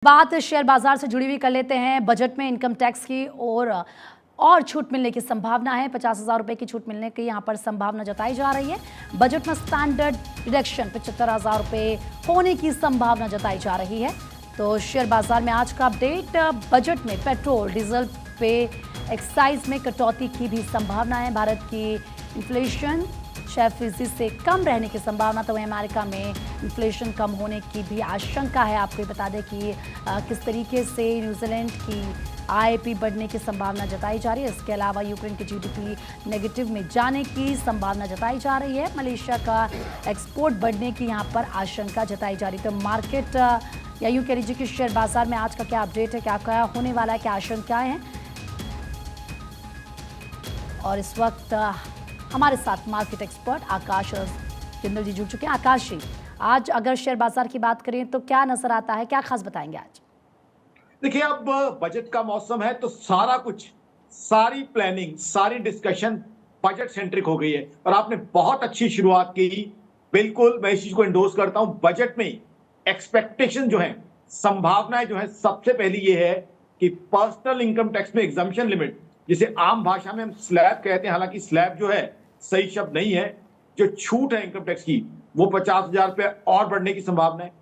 बात शेयर बाजार से जुड़ी हुई कर लेते हैं। बजट में इनकम टैक्स की और छूट मिलने की संभावना है। 50,000 रुपए की छूट मिलने की यहां पर संभावना जताई जा रही है। बजट में स्टैंडर्ड डिडक्शन 75,000 रुपए होने की संभावना जताई जा रही है। तो शेयर बाजार में आज का अपडेट। बजट में पेट्रोल डीजल पे एक्साइज में कटौती की भी संभावना है। भारत की इन्फ्लेशन 6% से कम रहने की संभावना, तो वहीं अमेरिका में इन्फ्लेशन कम होने की भी आशंका है। आपको बता दें कि किस तरीके से न्यूजीलैंड की आईपी बढ़ने की संभावना जताई जा रही है। इसके अलावा यूक्रेन की जीडीपी नेगेटिव में जाने की संभावना जताई जा रही है। मलेशिया का एक्सपोर्ट बढ़ने की यहाँ पर आशंका जताई जा रही है। तो मार्केट या यूं कह लीजिए कि शेयर बाजार में आज का क्या अपडेट है, क्या होने वाला है, क्या आशंकाएं हैं। और इस वक्त हमारे साथ मार्केट एक्सपर्ट आकाश जिंदल जी जुड़ चुके हैं। आकाश जी, आज अगर शेयर बाजार की बात करें तो क्या नजर आता है, क्या खास बताएंगे आज? देखिए, अब बजट का मौसम है तो सारा कुछ, सारी प्लानिंग, सारी डिस्कशन बजट सेंट्रिक हो गई है और आपने बहुत अच्छी शुरुआत की। बिल्कुल मैं इस चीज को एंडोर्स करता हूं। बजट में एक्सपेक्टेशन जो है, संभावनाएं जो है, सबसे पहली ये है कि पर्सनल इनकम टैक्स में एग्जम्पशन लिमिट, जिसे आम भाषा में हम स्लैब कहते हैं, हालांकि स्लैब जो है सही शब्द नहीं है, जो छूट है इनकम टैक्स की, वो 50,000 रुपए और बढ़ने की संभावना है।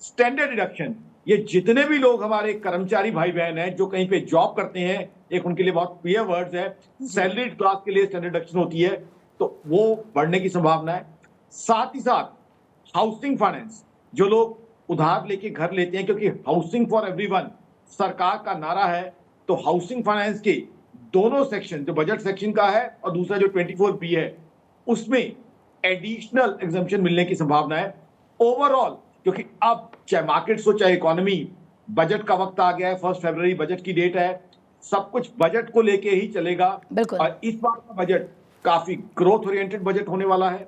स्टैंडर्ड डिडक्शन, ये जितने भी लोग हमारे कर्मचारी भाई बहन हैं जो कहीं पे जॉब करते हैं, एक उनके लिए बहुत प्रिय वर्ड्स है, सैलरीड क्लास के लिए स्टैंडर्ड डिडक्शन होती है, तो वो बढ़ने की संभावना है। साथ ही साथ हाउसिंग फाइनेंस, जो लोग उधार लेके घर लेते हैं, क्योंकि हाउसिंग फॉर एवरीवन सरकार का नारा है, तो हाउसिंग फाइनेंस के दोनों सेक्शन, जो बजट सेक्शन का है और दूसरा जो 24B है, उसमें एडिशनल एग्जम्पशन मिलने की संभावना है। ओवरऑल, क्योंकि अब चाहे मार्केट्स हो चाहे इकोनॉमी, बजट का वक्त आ गया है। 1 फरवरी बजट की डेट है, सब कुछ बजट को लेके ही चलेगा। और इस बार का बजट काफी ग्रोथ ओरिएंटेड बजट होने वाला है।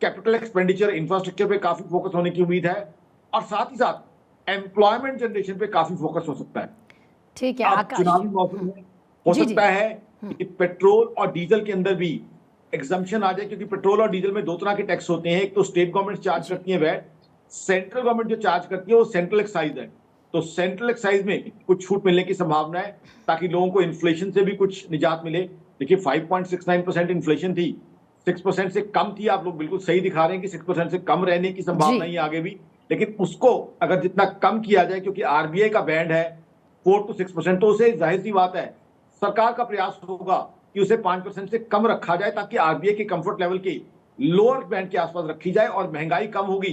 कैपिटल एक्सपेंडिचर, इंफ्रास्ट्रक्चर पे काफी फोकस होने की उम्मीद है और साथ ही साथ एम्प्लॉयमेंट जनरेशन पे काफी फोकस हो सकता है। ठीक है आकाश, चुनावी मौसम में हो सकता है कि पेट्रोल और डीजल के अंदर भी एग्जम्पशन आ जाए, क्योंकि पेट्रोल और डीजल में दो तरह के टैक्स होते हैं। एक तो स्टेट गवर्नमेंट चार्ज करती है वैट, सेंट्रल गवर्नमेंट जो चार्ज करती है वो सेंट्रल एक्साइज है। तो सेंट्रल एक्साइज में कुछ छूट मिलने की संभावना है, ताकि लोगों को इन्फ्लेशन से भी कुछ निजात मिले। देखिए 5.69% इन्फ्लेशन थी, 6% से कम थी। आप लोग बिल्कुल सही दिखा रहे हैं कि 6% से कम रहने की संभावना ही आगे भी, लेकिन उसको अगर जितना कम किया जाए, क्योंकि आरबीआई का बैंड है 4 to 6%, तो उसे जाहिर सी बात है सरकार का प्रयास होगा कि उसे 5% से कम रखा जाए, ताकि आरबीआई के कंफर्ट लेवल के लोअर बैंड के आसपास रखी जाए। और महंगाई कम होगी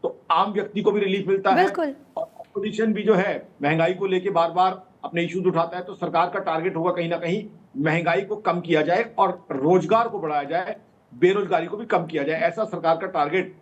तो आम व्यक्ति को भी रिलीफ मिलता है, और अपोजिशन भी जो है महंगाई को लेके बार बार अपने इश्यूज उठाता है। तो सरकार का टारगेट होगा कहीं ना कहीं महंगाई को कम किया जाए और रोजगार को बढ़ाया जाए, बेरोजगारी को भी कम किया जाए। ऐसा सरकार का टारगेट